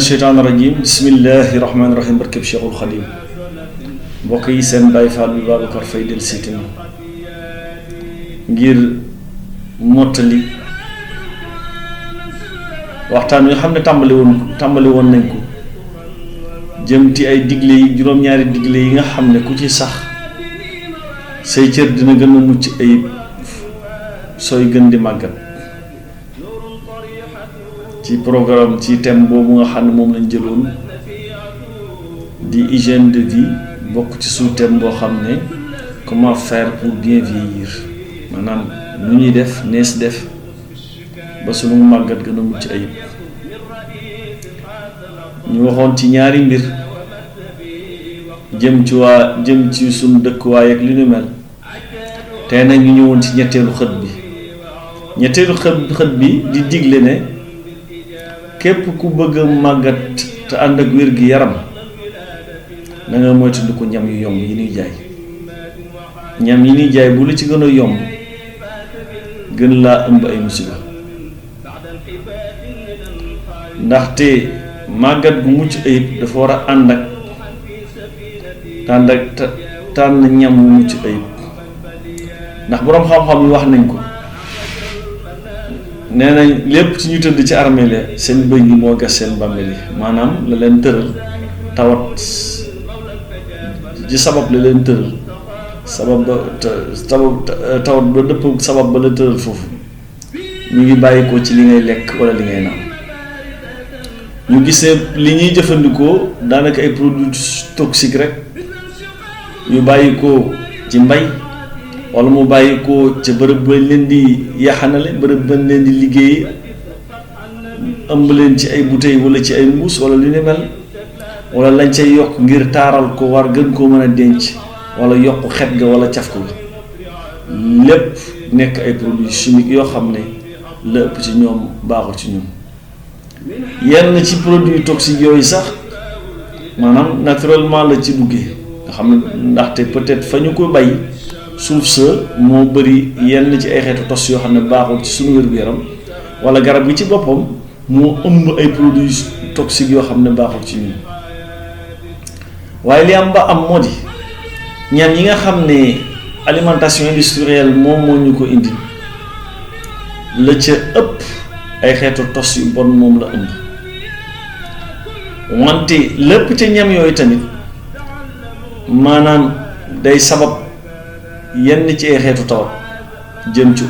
sheytaani rajim bismillahi rahmaani rahim barkeb Cheikhul Khadim mbokk yi seen Baye Fall bi Babacar Faye del seeti na ngir mottali waxtaan wi xam ne tàmbali woon nañ ko jëm ci ay digle yi juróom-ñaari digle yi nga xam ne ku ci sax say cër dina gën a mucc ayib sooy gën di màggat ci programme ci thème boobu nga xam ne moom lañ jëloon di hygiène de vie bokk ci sous-thème boo xam ne comment faire pour bien vieillir maanaam lu ñuy def nees def ba sunu màggat gën a mucc ayib ñu waxoon ci ñaari mbir jëm ci sunu dëkkuwaay ak li ñu mel tey nag ñu ñëwoon ci ñetteelu xët bi di digle ne képp ku bëgg a màggat te ànd ak wér gi yaram na nga moytu ko ñam yu yomb yi ñuy jaay ñam yi ñuy jaay bu la ci gën a yomb gën laa ëmb ay musiba ndaxte màggat gu mucc ayib dafa war a ànd ak tànn ñam wu mucc ayib ndax boroom xam-xam yi wax nañ ko nee nañ lépp ci ñu tëdd ci armeel ya seen bëñ yi moo gas seen bàmmeel yi maanaam la leen tëral tawat ci sabab la leen tëral tawat ba dëpp sabab ba la tëral foofu ñu ngi bàyyi ko ci li ngay lekk walla li ngay naan ñu gis ne li ñuy jëfandikoo daanaka ay produits toxiques rek ñu bàyyi ko ci mbay wala mu bàyyi ko ca bërëb bañ leen di yaxanale bërëb bañ leen di liggéey ëmb leen ci ay bouteilles wala ci ay mbuus wala lu ne mel wala lañ cay yokk ngir taaral ko war gën koo mën a denc wala yokk xet ga wala caf ko lépp nekk ay produits chimiques yoo xam ne la ëpp ci ñoom baaxul ci ñun yenn ci produits toxiques yooyu sax maanaam naturellement la ci duggee nga xam ne ndaxte peut-être fa ñu ko bay suuf sa moo bëri yenn ci ay xeetu tos yoo xam ne baaxul ci suñu wér-gu-yaram wala garab gi ci boppam moo ëmb ay produits toxiques yoo xam ne baaxul ci ñun waaye li am ba am moo di ñam yi nga xam ne alimentation industrielle moom moo ñu ko indi la ca ëpp ay xeetu tos yu bon moom la ëmb wante lépp ca ñam yooyu tamit maanaam day sabab yenn ci ay xeetu tawat jëm ci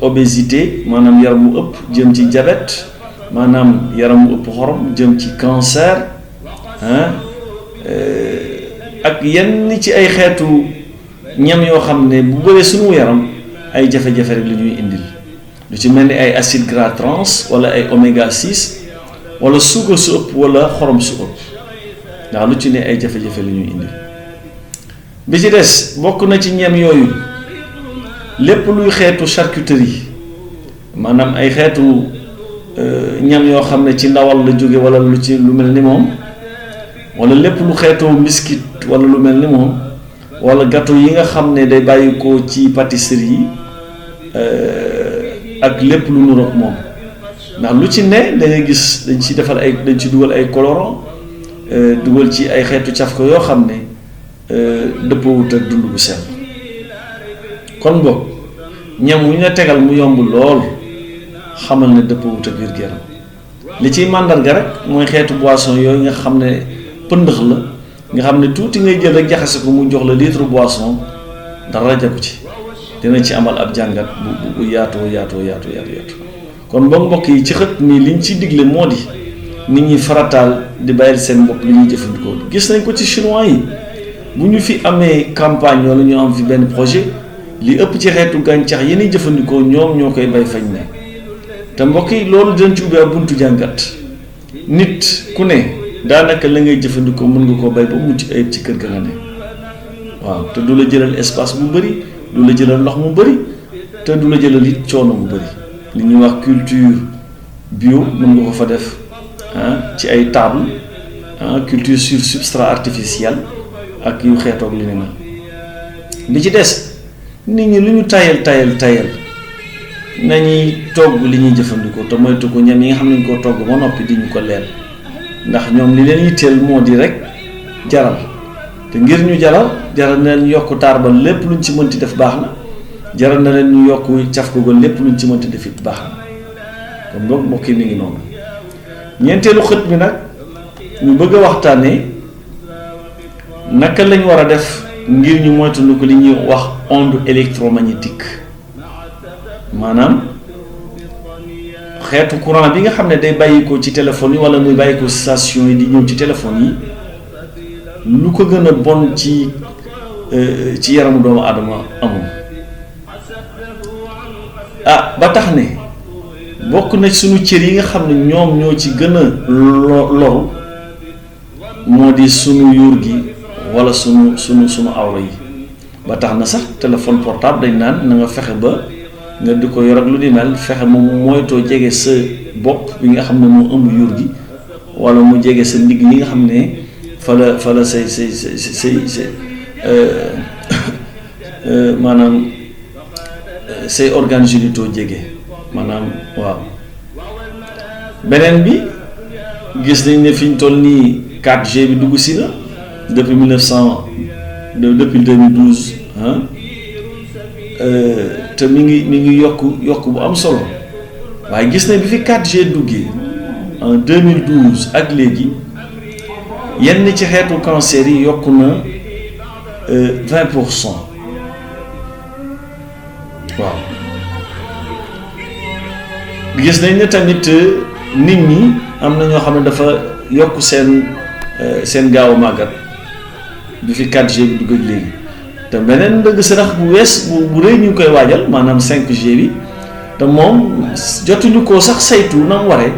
obésité maanaam yaram mu ëpp jëm ci diabète maanaam yaram mu ëpp xorom jëm ci cancer ak yenn ci ay xeetu ñam yoo xam ne bu bëree suñu yaram ay jafe-jafe rek la ñuy indil lu ci mel ni ay acide gras trans wala ay oméga 6 wala suukar su ëpp wala xorom su ëpp ndax lu ci ne ay jafe-jafe la ñuy indil bi ci des bokk na ci ñam yooyu lépp luy xeetu charcuterie maanaam ay xeetu ñam yoo xam ne ci ndawal la jóge wala lu mel ni moom wala lépp lu xeetoo biscuit wala lu mel ni moom wala gâteau yi nga xam ne day bàyyi ko ci pâtisserie yi ak lépp lu nuroog moom ndax lu ci ne da ngay gis dañ ci dugal ay colorant dugal ci ay xeetu caf ko yoo xam ne dëppawut ak dund bu sell kon boog ñam wu ñu la tegal mu yomb lool xamal ne dëppawut ak wér-gu-yaram li ciy màndarga rek mooy xeetu boisson yooyu nga xam ne pëndëx la nga xam ne tuuti ngay jël rek jaxase ko mu jox la litre boisson dara jagu ci dina ci amal ab jàngat bu yaatu kon ba mbokk yi ci xët nii liñ ci digle moo di nit ñi farataal di bàyyil seen bopp li ñuy jëfandikoo gis nañ ko ci chinois yi bu ñu fi amee campagne wala ñu am fi benn projet li ëpp ci xeetu gàncax yi ñuy jëfandikoo ñoom ñoo koy bay fañ ne te mbokk yi loolu dinañ ci ubbi ab buntu jàngat nit ku ne daanaka la ngay jëfandikoo mën nga koo bay ba mucc ayib ci kër ga nga ne waaw te du la jëlal espace bu bëri du la jëlal ndox mu bëri te du la jëlal it coono bu bëri li ñuy wax culture bio mën nga ko fa def ci ay table culture sur substrat artificiel ak yu xeetoog li ne na bi ci des nit ñi lu ñu tayal nañuy togg li ñuy jëfandikoo te moytu ko ñam yi nga xam ne ñu koo togg ba noppi di ñu ko leel ndax ñoom li leen yitteel moo di rek jaral te ngir ñu jaral na leen yokk taar ba lépp luñ ci mënti def baax na jaral na leen ñu yokk caf ko ba lépp luñ ci mënti def it baax na kon donc mbokk yi mi ngi noonu. ñeenteelu xët bi nag ñu bëgg a waxtaanee naka lañ war a def ngir ñu moytandiku li ñuy wax onde électromagnétique maanaam xeetu courant bi nga xam ne day bàyyikoo ci téléphone yi wala muy bàyyikoo station yi di ñëw ci téléphone yi lu ko gën a bon ci yaramu doomu aadama amul ba tax ne bokk na suñu cër yi nga xam ne ñoom ñoo ci gën a loru moo di sunu yuur gi wala sunu awra yi ba tax na sax téléphone portable dañ naan na nga fexe ba nga di ko yor ak lu ni mel fexe moom moytoo jege sa bopp bi nga xam ne moo ëmb yuur gi wala mu jege sa ndigg li nga xam ne fa la say maanaam say organes génitaux jege maanaam waaw beneen bi gis nañ ne fi ñu toll nii 4G bi dugg si na depuis 2012 te mi ngi yokk bu am solo waaye gis nañ bi fi 4G duggee en 2012 ak léegi yenn ci xeetu cancer yi yokku na 20%. waaw gis nañ ne tamit nit ñi am na ñoo xam ne dafa yokk seen gaaw a màggat bi fi 4G bi dugg ak léegi te beneen ndëgg sarax bu wees bu rëy ñu ngi koy waajal maanaam 5G bi te moom jotuñu koo sax saytu na mu waree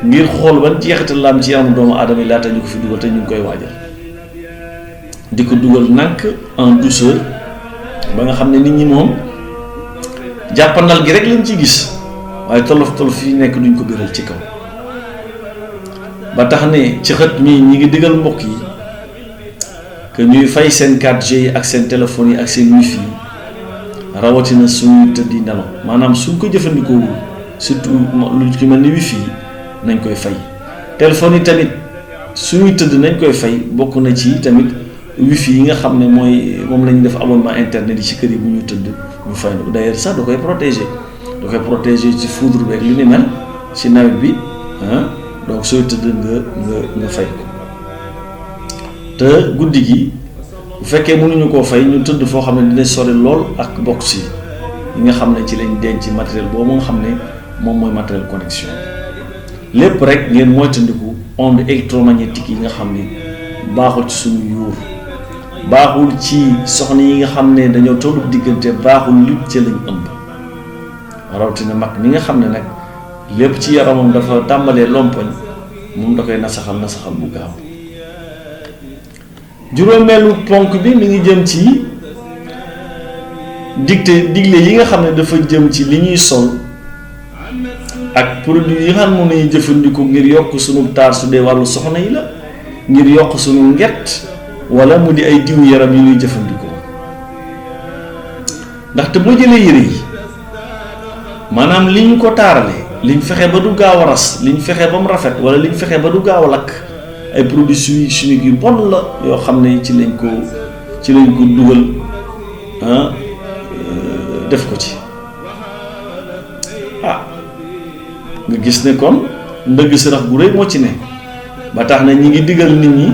ngir xool ban jeexital la am ci yaramu doomu aadama yi laata ñu ko fi dugal te ñu ngi koy waajal di ko dugal nànk en douceur ba nga xam ne nit ñi moom jàppandal gi rek lañ ci gis waaye tolof yi nekk duñ ko biral ci kaw ba tax ne ci xët mii ñi ngi digal mbokk yi que ñuy fay seen 4G yi ak seen téléphone yi ak seen wifi yi rawatina suñuy tëdd di nelaw maanaam suñ ko jëfandikoowul surtout lu ci mel ni wifi yi nañ koy fay téléphone yi tamit suñuy tëdd nañ koy fay bokk na ci tamit wifi yi nga xam ne moom la ñu def abonnement internet yi ci kër yi bu ñu tëdd ñu fay na ko d'ailleurs sax da koy protéger ci foudre beeg lu ni mel ci nawet bi donc sooy tëdd nga fay ko te guddi gi bu fekkee mënuñu koo fay ñu tëdd foo xam ne dina sori lool ak box yi nga xam ne ci lañ denc matériel boobu nga xam ne moom mooy matériel connexion lépp rek ngeen moytandiku onde électromagnétique yi nga xam ne baaxul ci suñu yuur baaxul ci soxna yi nga xam ne dañoo tollu diggante baaxul lépp ci lañ ëmb rawatina mag mi nga xam ne nag lépp ci yaramam dafa tàmbalee lompoñ moom da koy nasaxal bu gaaw juróomeelu ponk bi mi ngi jëm ci digle yi nga xam ne dafa jëm ci li ñuy sol ak produit yi nga xam ne moom lañuy jëfandikoo ngir yokk sunu taar su dee wàllu soxna yi la ngir yokk sunu nget wala mu di ay diw yaram yi ñuy jëfandikoo ndaxte boo jëlee yére yi maanaam li ñu ko taarale liñ fexe ba du gaaw a ras liñ fexe ba mu rafet wala liñ fexe ba du gaaw a lakk ay produits chimiques yu bon la yoo xam ne ci lañ ko dugal def ko ci nga gis ne kon ndëgg sërëx bu rëy moo ci ne ba tax na ñi ngi digal nit ñi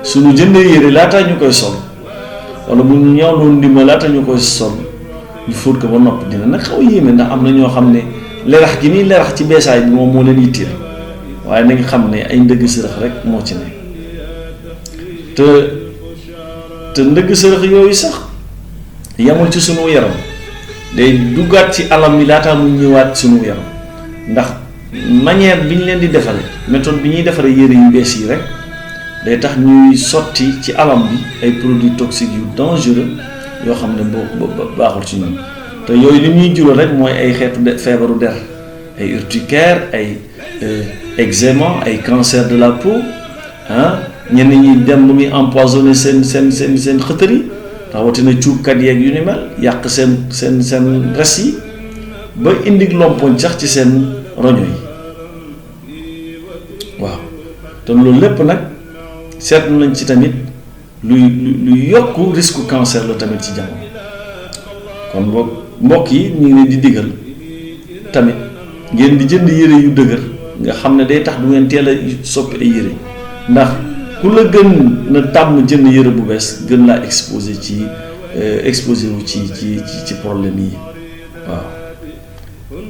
suñu jëndee yére laata ñu koy sol wala bu ñu ñëw doon ndimba laata ñu koy sol ñu fóot ko ba noppi dina nag xaw a yéeme ndax am na ñoo xam ne lerax gi nii lerax ci beesaay bi moom moo leen yitteel waaye nañ xam ne ay ndëgg sërëx rek moo ci ne te ndëgg sërëx yooyu sax yamul ci sunu yaram day duggaat ci alam mi laataa mu ñëwaat sunu yaram ndax manière bi ñu leen di defare méthode bi ñuy defare yére yu bees yi rek day tax ñuy sotti ci alam bi ay produits toxiques yu dangereux yoo xam ne baaxul ci ñun te yooyu li ñuy jural rek mooy ay xeetu feebaru der ay urticaire ay eczéma ay cancer de la peau ñenn ñi dem ba muy empoisonné seen xëtër yi rawatina cuubkat yeeg yu ni mel yàq seen res yi ba indi lompoñ sax ci seen roño yi waaw te loolu lépp nag seetlu nañ ci tamit luy yokk risque cancer la tamit ci jamono kon boog mbokk yi ñu ngi leen di digal tamit ngeen di jënd yére yu dëgër nga xam ne day tax du ngeen teel a soppi ay yére ndax ku la gën na tàmm jënd yére bu bees gën laa exposé wu ci problème yi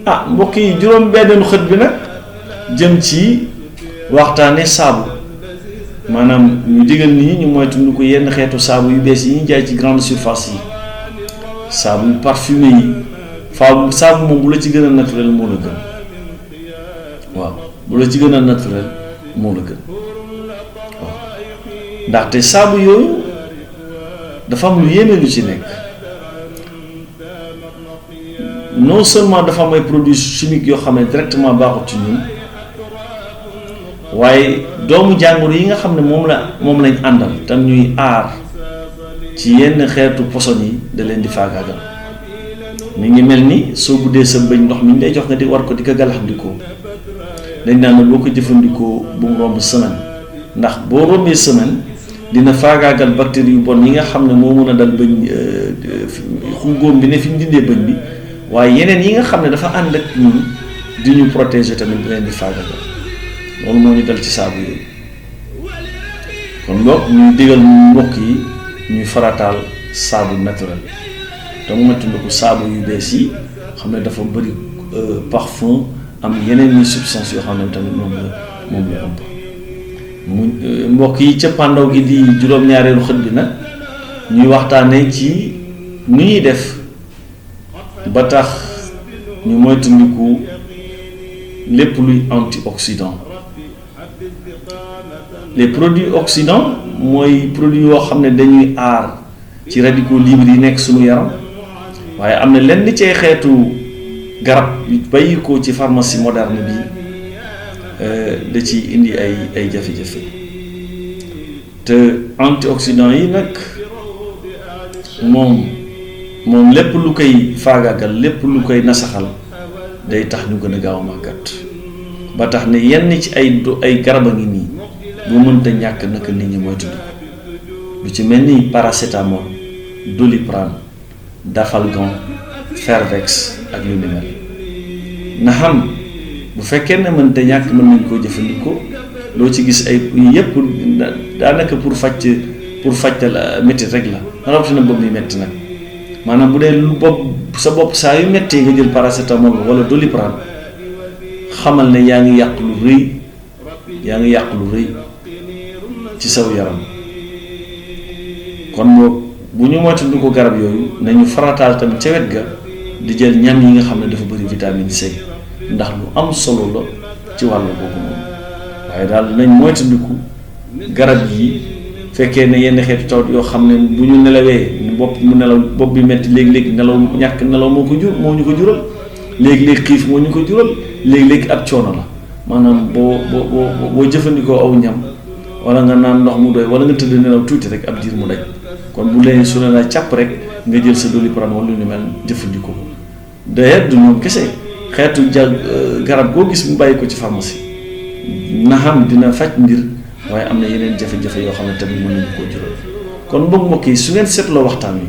waaw mbokk yi juróom benneelu xët bi nag jëm ci waxtaane saabu maanaam ñu digal nit ñi ñu moytu ko yenn xeetu saabu yu bees yi ñu jaay ci grande surface yi saabu yu parfumé yi saabu moom bu la ci gën a naturel moo la gën waaw bu la ci gën a naturel moo la gën waaw ndaxte saabu yooyu dafa am lu yéeme lu ci nekk non seulement dafa am ay produits chimiques yoo xam ne directement baaxut ci ñun waaye doomu jàngoro yi nga xam ne moom lañ àndal te ñuy aar ci yenn xeetu poson yi da leen di faagaagal mi ngi mel ni soo buddee sa bëñ ndox mi ñu lay jox nga di war ko di ko galaxndikoo dañ naan la boo ko jëfandikoo bu mu romb semaine ndax boo rombee semaine dina faagaagal bactéries yu bon yi nga xam ne moo mën a dal bëñ góom bi ne fi ñu dindee bëñ bi waaye yeneen yi nga xam ne dafa ànd ak ñun di ñu protéger tamit di leen di faagaagal loolu moo ñu dal ci saabu yooyu kon boog ñuy digal mbokk yi ñuy farataal saabu naturel te mu moytandiku saabu yu bees yi xam ne dafa bëri parfum am yeneen ñi substance yoo xam ne tamit moom la ëmb mu mbokk yi ca pàndaw gi di juróom-ñaareelu xët bi nag ñuy waxtaanee ci nu ñuy def ba tax ñu moytandiku lépp luy antioxydant les produits oxydants mooy produits yoo xam ne dañuy aar ci radicaux libres yi nekk suñu yaram waaye am na lenn ci ay xeetu garab yu bàyyi ko ci pharmacie moderne bi da ci indi ay jafe-jafe te antioxydants yi nag moom lépp lu koy faagaagal lépp lu koy nasaxal day tax ñu gën a gaaw a màggat ba tax ne yenn ci ay garab a ngi nii bu mënta ñàkk naka nit ñi mooy tudd lu ci mel ni paracétamol doliprane dafalgan fervex ak lu ni mel na xam bu fekkee ne mënta ñàkk mën nañ koo jëfandikoo loo ci gis ay yépp daanaka pour fajtal métti rek la rawatina bopp mi métti nag maanaam bu dee lu sa bopp saa yu méttee nga jël paracétamol wala doliprane xamal ne yaa ngi yàq lu rëy ci saw yaram kon bu ñu moytu ko garab yooyu nañu farataal tamit ca wet ga di jël ñam yi nga xam ne dafa bëri vitamine C ndax lu am solo la ci wàllu boobu moom waaye daal nañ moytandiku garab yi fekkee ne yenn xeetu tawat yoo xam ne bu ñu nelawee bopp bi metti léegi-léegi ñàkk nelaw moo ñu ko jural léegi-léegi xiif moo ñu ko jural léegi-léegi ab coono la maanaam boo jëfandikoo aw ñam wala nga naan ndox mu doy wala nga tëdd nelaw tuuti rek ab diir mu daj kon bu leen su la càpp rek nga jël sa doliprane wala lu ñu mel jëfandikoo ko d'ailleurs du ñoom kese xeetu garab goo gis mu bàyyi ko ci pharmacie na xam dina faj mbir waaye am na yeneen jafe-jafe yoo xam ne tamit mën nañu koo jural kon mbokk yi su ngeen seetloo waxtaan wi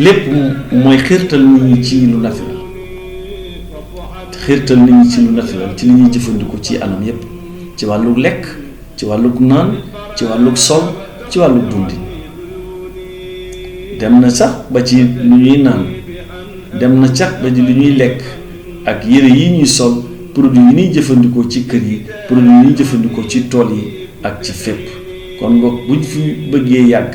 lépp mooy xiirtal nit ñi ci lu naturel ci li ñuy jëfandikoo ci anam yépp ci wàllu lekk ci wàllu naan ci wàllu sol ci wàllu dundin dem na sax ba ci lu ñuy naan dem na sax ba ci lu ñuy lekk ak yére yi ñuy sol produit yi ñuy jëfandikoo ci kër yi produit yi ñuy jëfandikoo ci tool yi ak ci fépp kon ngoog buñ fi bëggee yàgg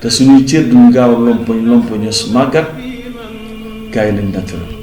te suñuy cër duñu gaaw a lompoños màggat gaay lañ naturel